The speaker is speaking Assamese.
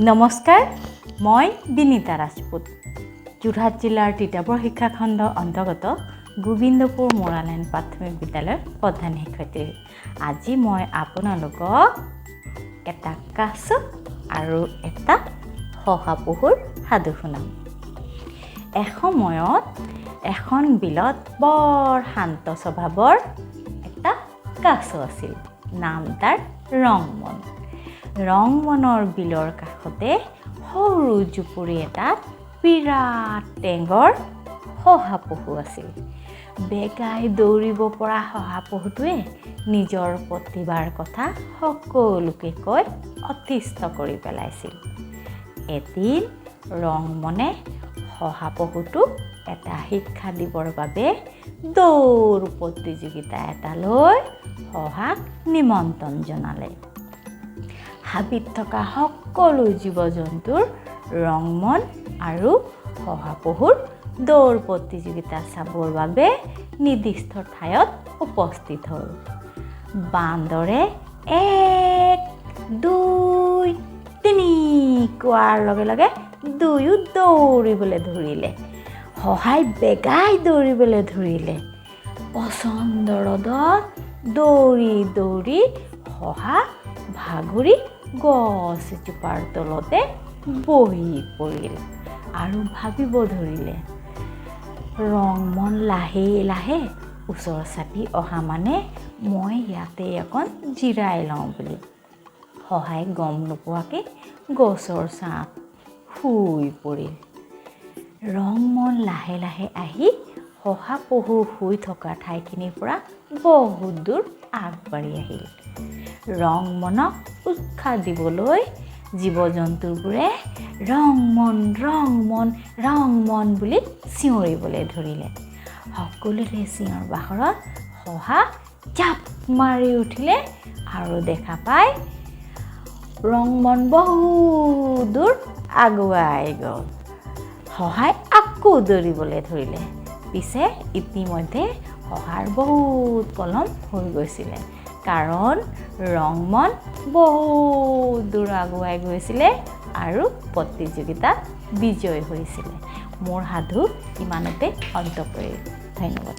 নমস্কাৰ, মই বিনীতা ৰাজপুত। যোৰহাট জিলাৰ তিতাবৰ শিক্ষাখণ্ড অন্তৰ্গত গোবিন্দপুৰ মোৰালেণ্ড প্ৰাথমিক বিদ্যালয়ৰ প্ৰধান শিক্ষয়িত্ৰী। আজি মই আপোনালোকক এটা কাছ আৰু এটা শহাপহুৰ সাধু শুনাম। এসময়ত এখন বিলত বৰ শান্ত স্বভাৱৰ এটা কাছ আছিল। নাম তাৰ ৰংমন। ৰংমনৰ বিলৰ কাষতে সৰু জুপুৰি এটাত বিৰাট টেঙৰ শহাপহু আছিল। বেগাই দৌৰিব পৰা শহাপহুটোৱে নিজৰ প্ৰতিভাৰ কথা সকলোকে কৈ অতিষ্ঠ কৰি পেলাইছিল। এদিন ৰংমনে শহাপহুটোক এটা শিক্ষা দিবৰ বাবে দৌৰ প্ৰতিযোগিতা এটালৈ শহাক নিমন্ত্ৰণ জনালে। হাবিত থকা সকলো জীৱ জন্তুৰ ৰংমন আৰু শহাপহুৰ দৌৰ প্ৰতিযোগিতা চাবৰ বাবে নিৰ্দিষ্ট ঠাইত উপস্থিত হ'ল। বান্দৰে 1, 2, 3 কোৱাৰ লগে লগে দুয়ো দৌৰিবলৈ ধৰিলে। শহাই বেগাই দৌৰিবলৈ ধৰিলে। প্ৰচণ্ড ৰ'দত দৌৰি দৌৰি শহা ভাগৰি গছ এজোপাৰ তলতে বহি পৰিল আৰু ভাবিব ধৰিলে। ৰংমন লাহে লাহে ওচৰ চাপি অহা মানে মই ইয়াতে অকণ জিৰাই লওঁ বুলি। শহাই গম নোপোৱাকৈ গছৰ ছাঁত শুই পৰিল। ৰংমন লাহে লাহে আহি শহাপহু শুই থকা ঠাইখিনিৰ পৰা বহুত দূৰ আগবাঢ়ি আহিল। ৰংমনক উৎসাহ দিবলৈ জীৱ জন্তুবোৰে ৰংমন ৰংমন ৰংমন বুলি চিঞৰিবলৈ ধৰিলে। সকলোৰে চিঞৰ বাখৰত শহা জাপ মাৰি উঠিলে আৰু দেখা পাই ৰংমন বহু দূৰ আগুৱাই গ'ল। শহাই আকৌ দৌৰিবলৈ ধৰিলে। পিছে ইতিমধ্যে শহাৰ বহুত পলম হৈ গৈছিলে, কাৰণ ৰংমন বহুত দূৰ আগুৱাই গৈছিলে আৰু প্ৰতিযোগিতাত বিজয় হৈছিলে। মোৰ সাধু ইমানতে অন্ত পৰিল। ধন্যবাদ।